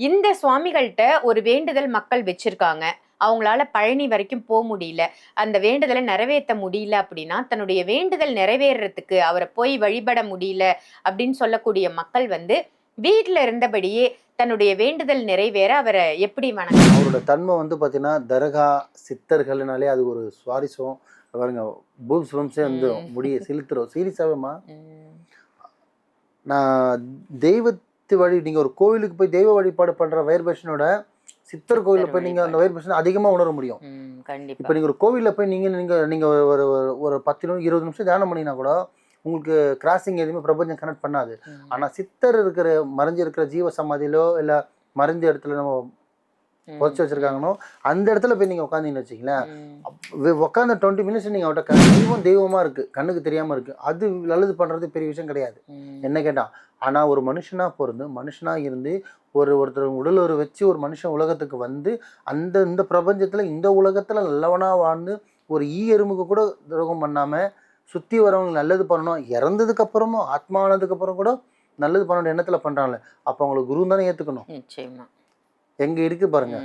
இந்த சுவாமிகள்கிட்ட ஒரு வேண்டுதல் மக்கள் வச்சிருக்காங்க. அவங்களால பழனி வரைக்கும் போக முடியல. அந்த வேண்டுதலை நிறைவேற்ற முடியல அப்படின்னா, தன்னுடைய வேண்டுதல் நிறைவேறதுக்கு அவரை போய் வழிபட முடியல அப்படின்னு சொல்லக்கூடிய மக்கள் வந்து வீட்டுல இருந்தபடியே தன்னுடைய வேண்டுதல் நிறைவேற அவரை எப்படி வணங்கலாம்? அவரோட தன்மை வந்து பார்த்தீங்கன்னா, தர்கா சித்தர்கள்னாலே அது ஒரு சுவாரஸ்யம். பாருங்க, பூப்ஸ் வம்சே வந்து முடிய சிலுத்துரும். சீரியஸாவேம்மா, நான் தெய்வத்து வழி நீங்கள் ஒரு கோவிலுக்கு போய் தெய்வ வழிபாடு பண்ணுற வைப்ரேஷனோட சித்தர் கோவிலில் போய் நீங்கள் அந்த வைப்ரேஷன் அதிகமாக உணர முடியும். இப்போ நீங்கள் ஒரு கோவிலில் போய் நீங்கள் ஒரு ஒரு 10 20 நிமிஷம் தியானம் பண்ணினா கூட உங்களுக்கு கிராசிங் எதுவுமே பிரபஞ்சம் கனெக்ட் பண்ணாது. ஆனால் சித்தர் இருக்கிற மறைஞ்சு இருக்கிற ஜீவ சமாதியிலோ இல்லை மறைஞ்ச இடத்துல நம்ம புதைச்சி வச்சிருக்காங்கன்னோ அந்த இடத்துல போய் நீங்கள் உட்காந்தீங்கன்னு வச்சிங்களேன், உட்காந்த 20 மினிட்ஸ் நீங்கள் அவட்ட தெய்வமாக இருக்குது, கண்ணுக்கு தெரியாமல் இருக்குது. அது நல்லது பண்ணுறது பெரிய விஷயம் கிடையாது என்ன கேட்டால். ஆனால் ஒரு மனுஷனாக பிறந்து மனுஷனாக இருந்து ஒருத்தர் உடல் ஒரு வச்சு ஒரு மனுஷன் உலகத்துக்கு வந்து இந்த பிரபஞ்சத்தில் இந்த உலகத்தில் நல்லவனாக வாழ்ந்து ஒரு எறும்புக்கு கூட துரோகம் பண்ணாமல் சுற்றி வரவங்க நல்லது பண்ணணும், இறந்ததுக்கு அப்புறமும் ஆத்மானதுக்கு அப்புறம் கூட நல்லது பண்ணணும் எண்ணத்தில் பண்ணுறாங்களே, அப்போ அவங்களுக்கு குரு தானே ஏற்றுக்கணும். நிச்சயமா எங்க இருக்கு பாருங்க.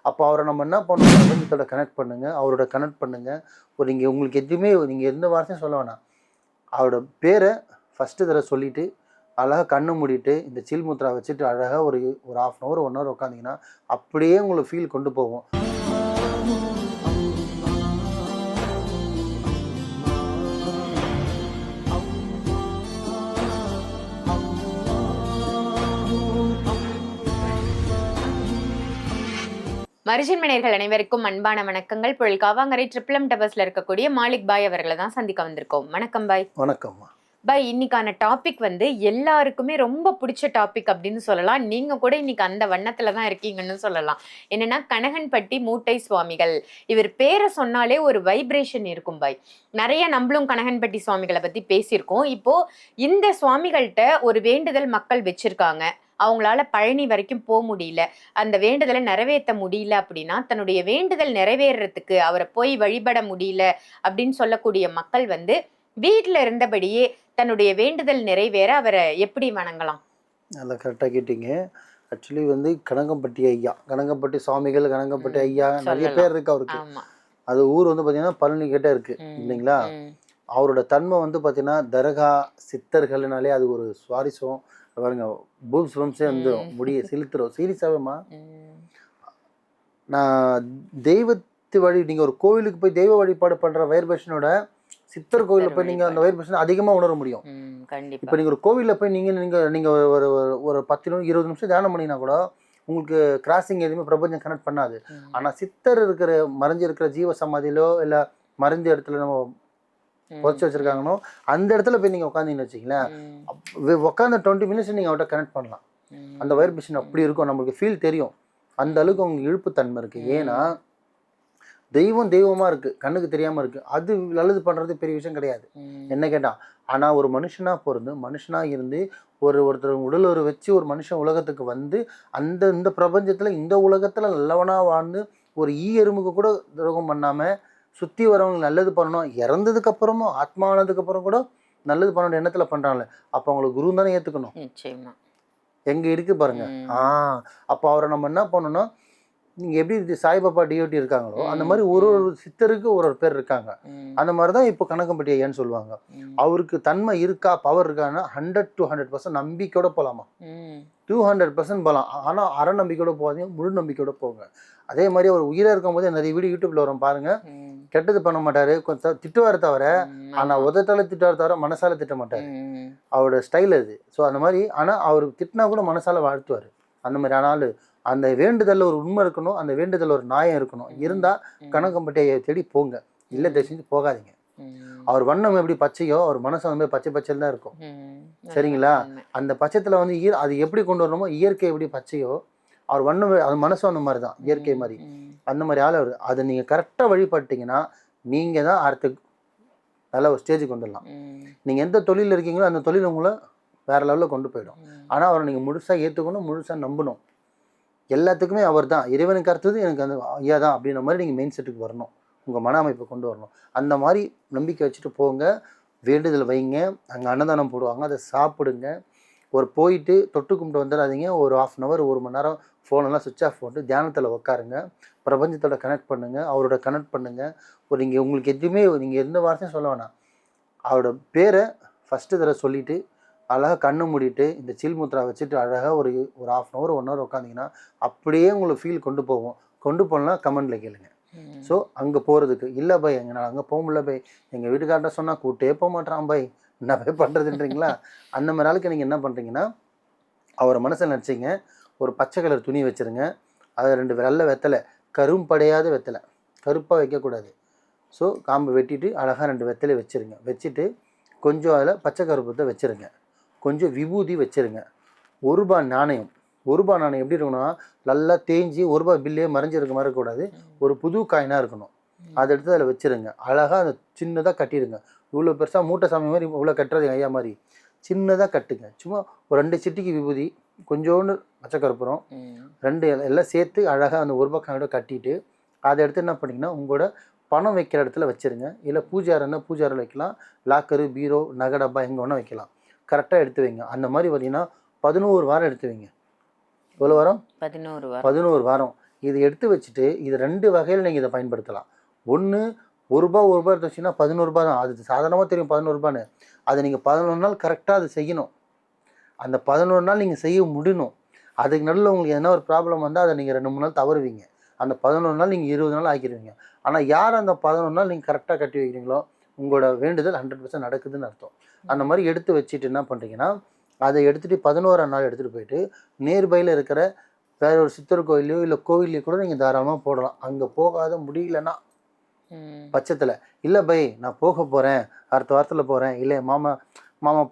அப்போ அவரை நம்ம என்ன பண்ணணும், பிரபஞ்சத்தோட கனெக்ட் பண்ணுங்க, அவரோட கனெக்ட் பண்ணுங்க. ஒரு நீங்கள் உங்களுக்கு எதுவுமே நீங்கள் எந்த வார்த்தையும் சொல்ல வேணாம், அவரோட பேரை ஃபஸ்ட்டு தடவை சொல்லிட்டு அழகாக கண்ணு மூடிட்டு இந்த சில் முத்ரா வச்சுட்டு அழகாக ஒரு 1/2 hour 1 hour உட்காந்திங்கன்னா அப்படியே உங்களுக்கு ஃபீல் கொண்டு போகும். மரிஜன் மணியர்கள் அனைவருக்கும் அன்பான வணக்கங்கள். பொருள் காவாங்கரை ட்ரிபிள் டவர்ஸ்ல இருக்கக்கூடிய மாலிக் பாய் அவர்களை தான் சந்திக்க வந்திருக்கோம். வணக்கம் பாய். வணக்கம்மா பாய். இன்னைக்கான டாபிக் வந்து எல்லாருக்குமே ரொம்ப பிடிச்ச டாபிக் அப்படின்னு சொல்லலாம். நீங்க கூட இன்னைக்கு அந்த வண்ணத்துல தான் இருக்கீங்கன்னு சொல்லலாம். என்னன்னா, கனகன்பட்டி மூட்டை சுவாமிகள். இவர் பேரை சொன்னாலே ஒரு வைப்ரேஷன் இருக்கும் பாய். நிறைய நம்மளும் கனகன்பட்டி சுவாமிகளை பத்தி பேசியிருக்கோம். இப்போ இந்த சுவாமிகள்கிட்ட ஒரு வேண்டுதல் மக்கள் வச்சிருக்காங்க. அவங்களால பழனி வரைக்கும் போக முடியல, அந்த வேண்டுதலை நிறைவேற்ற முடியல அப்படின்னா, தன்னுடைய வேண்டுதல் நிறைவேறதுக்கு அவரை போய் வழிபட முடியல அப்படின்னு சொல்லக்கூடிய மக்கள் வந்து வீட்டுல இருந்தபடியே தன்னுடைய வேண்டுதல் நிறைவேற அவரை எப்படி வணங்கலாம்? நல்லா கரெக்டாக கேட்டீங்க. ஆக்சுவலி வந்து கனகம்பட்டி ஐயா, கனகம்பட்டி சுவாமிகள், கனகம்பட்டி ஐயா நிறைய பேர் இருக்கு அவருக்கு. அது ஊர் வந்து பார்த்தீங்கன்னா பழனி கிட்ட இருக்கு இல்லைங்களா. அவரோட தன்மை வந்து பார்த்தீங்கன்னா, தர்கா சித்தர்கள்னாலே அது ஒரு சுவாரஸ்யம். பாருங்க, பூப்ஸ் வம்சே வந்து முடிய சிலுத்துரும். சீரியஸாவேம்மா, நான் தெய்வத்து வழி நீங்கள் ஒரு கோவிலுக்கு போய் தெய்வ வழிபாடு பண்ணுற வைப்ரேஷனோட சித்தர் கோவிலில் போய் நீங்கள் அந்த வைப்ரேஷன் அதிகமாக உணர முடியும். இப்போ நீங்கள் ஒரு கோவிலில் போய் நீங்கள் ஒரு 10 20 நிமிஷம் தியானம் பண்ணினா கூட உங்களுக்கு கிராசிங் எதுவுமே பிரபஞ்சம் கனெக்ட் பண்ணாது. ஆனால் சித்தர் இருக்கிற மறைஞ்சு இருக்கிற ஜீவ சமாதியிலோ இல்லை மறைஞ்ச இடத்துல நம்ம புதைச்சி வச்சிருக்காங்கன்னோ அந்த இடத்துல போய் நீங்கள் உட்காந்தீங்கன்னு வச்சிங்களேன், உட்காந்த 20 மினிட்ஸ் நீங்கள் அவட்ட கனெக்ட் பண்ணலாம். அந்த வைப்ரேஷன் அப்படி இருக்கும், நம்மளுக்கு ஃபீல் தெரியும். அந்த அளவுக்கு உங்களுக்கு இழுப்புத்தன்மை இருக்குது. ஏன்னா தெய்வமாக இருக்குது, கண்ணுக்கு தெரியாமல் இருக்குது. அது நல்லது பண்ணுறது பெரிய விஷயம் கிடையாது என்ன கேட்டால். ஆனால் ஒரு மனுஷனாக பிறந்து மனுஷனாக இருந்து ஒருத்தர் உடல் ஒரு வச்சு ஒரு மனுஷன் உலகத்துக்கு வந்து இந்த பிரபஞ்சத்தில் இந்த உலகத்தில் நல்லவனாக வாழ்ந்து ஒரு எறும்புக்கு கூட துரோகம் பண்ணாமல் சுற்றி வரவங்க நல்லது பண்ணணும், இறந்ததுக்கு அப்புறமும் ஆத்மானதுக்கு அப்புறம் கூட நல்லது பண்ணணும் எண்ணத்தில் பண்ணுறாங்களே, அப்போ அவங்களுக்கு குரு தானே ஏற்றுக்கணும். நிச்சயமா எங்கே இருக்குது பாருங்க. அப்போ அவரை நம்ம என்ன பண்ணணும், நீங்கள் எப்படி சாய்பாபா டிஓடி இருக்காங்களோ அந்த மாதிரி ஒரு சித்தருக்கு ஒரு பேர் இருக்காங்க. அந்த மாதிரி தான் இப்போ கனகம்பட்டி ஐயான்னு சொல்லுவாங்க. அவருக்கு தன்மை இருக்கா, பவர் இருக்கான்னா 100 to 100% நம்பிக்கையோட போகலாமா, 200% போகலாம். ஆனால் அரை நம்பிக்கையோட போகாதீங்க, முழு நம்பிக்கையோட போங்க. அதே மாதிரி அவர் உயிராக இருக்கும் போது நிறைய வீடியோ யூடியூப்ல வரும் பாருங்க. கெட்டது பண்ண மாட்டாரு, கொஞ்சம் திட்டுவார தவிர, ஆனால் உதட்டால திட்டுவார தவிர மனசால திட்ட மாட்டாரு. அவரோட ஸ்டைல் அது. ஸோ அந்த மாதிரி. ஆனால் அவர் திட்டினா கூட மனசால வாழ்த்துவார் அந்த மாதிரி. ஆனாலும் அந்த வேண்டுதலில் ஒரு உண்மை இருக்கணும், அந்த வேண்டுதல் ஒரு நியாயம் இருக்கணும். இருந்தால் கனகம்பட்டியை தேடி போங்க, இல்லை தயவு செஞ்சு போகாதீங்க. அவர் வண்ணம் எப்படி பச்சையோ அவர் மனசு வந்து பச்சை பச்சையில் தான் இருக்கும். சரிங்களா. அந்த பட்சத்தில் வந்து அது எப்படி கொண்டு வரணுமோ, இயற்கை எப்படி பச்சையோ அவர் வண்ணம் அது மனசும் அந்த மாதிரி தான், இயற்கை மாதிரி அந்த மாதிரி ஆள் அவர். அதை நீங்கள் கரெக்டாக வழிபட்டீங்கன்னா நீங்கள் தான் அடுத்த நல்ல ஒரு ஸ்டேஜுக்கு கொண்டு வரலாம். நீங்கள் எந்த தொழிலில் இருக்கீங்களோ அந்த தொழில் உங்களை வேறு லெவலில் கொண்டு போயிடும். ஆனால் அவரை நீங்கள் முழுசாக ஏற்றுக்கணும், முழுசாக நம்பணும். எல்லாத்துக்குமே அவர் தான், இறைவனுக்கு அடுத்தது எனக்கு அந்த ஐயா தான் அப்படின்ற மாதிரி நீங்கள் மெயின் செட்டுக்கு வரணும், உங்கள் மன அமைப்பை கொண்டு வரணும். அந்த மாதிரி நம்பிக்கை வச்சுட்டு போங்க, வேண்டுதல் வைங்க. அங்கே அன்னதானம் போடுவாங்க, அதை சாப்பிடுங்க. ஒரு போயிட்டு தொட்டு கும்பிட்டு வந்துடாதீங்க. ஒரு 1/2 hour 1 மணி நேரம் ஃபோனெல்லாம் சுவிட்ச் ஆஃப் போட்டு தியானத்தில் உட்காருங்க. பிரபஞ்சத்தோட கனெக்ட் பண்ணுங்கள், அவரோட கனெக்ட் பண்ணுங்கள். ஒரு நீங்கள் உங்களுக்கு எதுவுமே நீங்கள் எந்த வார்த்தையும் சொல்ல வேணாம். அவரோட பேரை ஃபஸ்ட்டு தடவை சொல்லிவிட்டு அழகாக கண்ணு மூடிட்டு இந்த சில் முத்ரா வச்சுட்டு அழகாக ஒரு 1/2 hour 1 hour உட்காந்திங்கன்னா அப்படியே உங்களுக்கு ஃபீல் கொண்டு போகும். கொண்டு போகலாம் கமெண்டில் கேளுங்க. ஸோ அங்கே போகிறதுக்கு இல்லை பை நான் அங்கே போக முடியல பை, எங்கள் வீட்டுக்கார்ட்ட சொன்னால் கூட்டே போக மாட்டேறான் பை, என்ன பை பண்ணுறதுன்றீங்களா? அந்த மாதிரி ஆளுக்கு நீங்கள் என்ன பண்ணுறீங்கன்னா அவரை மனசில் நினச்சிங்க, ஒரு பச்சை கலர் துணி வச்சுருங்க, அதை 2 வெள்ளை வெத்தலை, கரும்படையாத வெத்தலை, கருப்பாக வைக்கக்கூடாது. ஸோ காம்பு வெட்டிட்டு அழகாக 2 வெத்தலை வச்சுருங்க. வச்சுட்டு கொஞ்சம் அதில் பச்சை கருப்பத்தை வச்சுருங்க, கொஞ்சம் விபூதி வச்சுருங்க. 1 ரூபாய் நாணயம், 1 ரூபாய் நாணயம் எப்படி இருக்கணும்னா நல்லா தேஞ்சி 1 ரூபாய் பில்லே மறைஞ்சிருக்க மாதிரி இருக்கக்கூடாது, ஒரு புது காயினாக இருக்கணும். அதை எடுத்து அதில் வச்சுருங்க. அழகாக அதை சின்னதாக கட்டிடுங்க. இவ்வளோ பெருசாக மூட்டை சாமி மாதிரி இவ்வளோ கட்டுறது ஐயா மாதிரி சின்னதாக கட்டுங்க. சும்மா ஒரு 2 சிட்டிக்கு விபூதி, கொஞ்சோண்டு பச்சை கற்பூரம், 2 எல்லாம் சேர்த்து அழகாக அந்த 1 ரூபாய் காயினோட கட்டிட்டு அதை எடுத்து என்ன பண்ணிங்கன்னா உங்களோட பணம் வைக்கிற இடத்துல வச்சுருங்க. இல்லை பூஜாரன்னா பூஜாரில் வைக்கலாம், லாக்கரு, பீரோ, நகை டப்பா எங்கே வேணால் வைக்கலாம். கரெக்டாக எடுத்து வைங்க. அந்த மாதிரி பார்த்தீங்கன்னா 11 வாரம் எடுத்து வைங்க. எவ்வளோ வாரம்? 11 வாரம். இது எடுத்து வச்சுட்டு இது 2 வகையில் நீங்கள் இதை பயன்படுத்தலாம். ஒன்று 1 ரூபாய் எடுத்து வச்சிங்கன்னா 11 ரூபாய் தான். அது சாதாரணமாக தெரியும் 11 ரூபான்னு. அதை நீங்கள் 11 நாள் கரெக்டாக அதை செய்யணும். அந்த 11 நாள் நீங்கள் செய்ய முடியணும். அதுக்கு நடுவில் உங்களுக்கு எதனா ஒரு ப்ராப்ளம் வந்தால் அதை நீங்கள் 2-3 நாள் தவறுவீங்க. அந்த 11 நாள் நீங்கள் 20 நாள் ஆக்கிடுவீங்க. ஆனால் யார் அந்த 11 நாள் நீங்கள் கரெக்டாக கட்டி வைக்கிறீங்களோ உங்களோட வேண்டுதல் 100% நடக்குதுன்னு அர்த்தம். அந்த மாதிரி எடுத்து வச்சுட்டு என்ன பண்ணுறீங்கன்னா அதை எடுத்துகிட்டு 11ஆம் நாள் எடுத்துகிட்டு போயிட்டு நியர்பையில் இருக்கிற வேற ஒரு சித்தர் கோயிலையோ இல்லை கோவிலையோ கூட நீங்கள் தாராளமாக போடலாம். அங்கே போகாத முடியலன்னா பட்சத்தில் இல்லை பை நான் போக போகிறேன், அடுத்த வாரத்தில் போகிறேன், இல்லை மாமா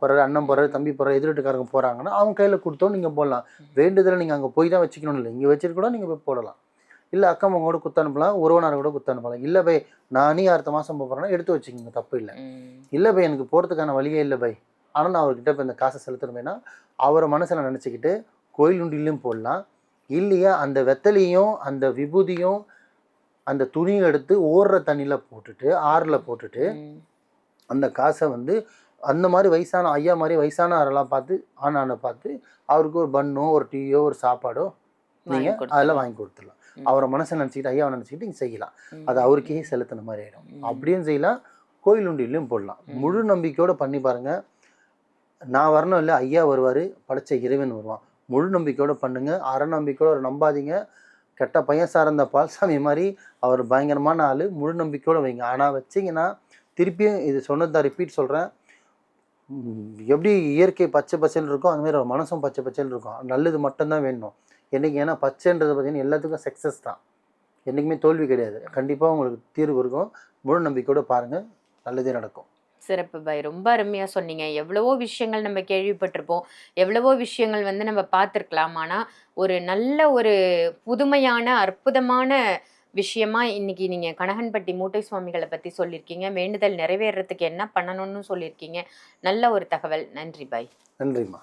போகிறாரு, அண்ணன் போகிறாரு, தம்பி போகிறாரு, எதிர் வீட்டுக்காரங்க போகிறாங்கன்னா அவங்க கையில் கொடுத்தோம் நீங்கள் போடலாம். வேண்டுதலை நீங்கள் அங்கே போய் தான் வச்சுக்கணும் இல்லை, இங்கே வச்சுட்டு கூட நீங்கள் போய் போடலாம். இல்லை அக்கம்மா கூட குத்து அனுப்பலாம், உறவினர் கூட குத்து அனுப்பலாம். இல்லை பை நானே அடுத்த மாதம் போகிறேன்னா எடுத்து வச்சுக்கோங்க, தப்பு இல்லை. இல்லை பை எனக்கு போகிறதுக்கான வழியே இல்லை பை, ஆனால் நான் அவர்கிட்ட இப்போ இந்த காசை செலுத்தணுமேனா அவரை மனசில் நினச்சிக்கிட்டு கோயில் உண்டிலையும் போடலாம். இல்லையா அந்த வெத்தலையும் அந்த விபூதியும் அந்த துணியை எடுத்து ஓடுற தண்ணியில் போட்டுட்டு ஆறில் போட்டுட்டு அந்த காசை வந்து அந்த மாதிரி வயசான ஐயா மாதிரி வயசான ஆரெல்லாம் பார்த்து ஆனானை பார்த்து அவருக்கு ஒரு பன்னோ ஒரு டீயோ ஒரு சாப்பாடோ நீங்கள் அதெல்லாம் வாங்கி கொடுத்துடலாம். அவரை மனசில் நினச்சிக்கிட்டு ஐயாவை நினச்சிக்கிட்டு நீங்கள் செய்யலாம். அது அவருக்கே செலுத்தின மாதிரி ஆகிடும். அப்படியும் செய்யலாம், கோயில் உண்டிலையும் போடலாம். முழு நம்பிக்கையோடு பண்ணி பாருங்கள். நான் வரணும் இல்லை, ஐயா வருவார், படைச்ச இறைவன் வருவான். முழு நம்பிக்கையோடு பண்ணுங்கள். அரை நம்பிக்கையோடு அவர் நம்பாதீங்க. கெட்ட பையன் சார்ந்த பால்சாமி மாதிரி அவர் பயங்கரமான ஆள். முழு நம்பிக்கையோடு வைங்க. ஆனால் வச்சிங்கன்னா திருப்பியும் இது சொன்னதான் ரிப்பீட் சொல்கிறேன், எப்படி இயற்கை பச்சை பச்சைன்னு இருக்கும் அதுமாதிரி ஒரு மனசும் பச்சை பச்சைன்னு இருக்கும். நல்லது மட்டும்தான் வேணும் என்றைக்கு. ஏன்னா பச்சைன்றது பார்த்தீங்கன்னா எல்லாத்துக்கும் சக்ஸஸ் தான், என்றைக்குமே தோல்வி கிடையாது. கண்டிப்பாக உங்களுக்கு தீர்வு இருக்கும். முழு நம்பிக்கையோடு பாருங்கள், நல்லதே நடக்கும். சிறப்பு பாய், ரொம்ப அருமையா சொன்னீங்க. எவ்வளவோ விஷயங்கள் நம்ம கேள்விப்பட்டிருப்போம், எவ்வளவோ விஷயங்கள் வந்து நம்ம பார்த்துருக்கலாம். ஆனால் ஒரு நல்ல ஒரு புதுமையான அற்புதமான விஷயமா இன்னைக்கு நீங்க கனகன்பட்டி மூட்டை சுவாமிகளை பத்தி சொல்லியிருக்கீங்க. வேண்டுதல் நிறைவேறதுக்கு என்ன பண்ணணும்னு சொல்லியிருக்கீங்க. நல்ல ஒரு தகவல். நன்றி பாய். நன்றிம்மா.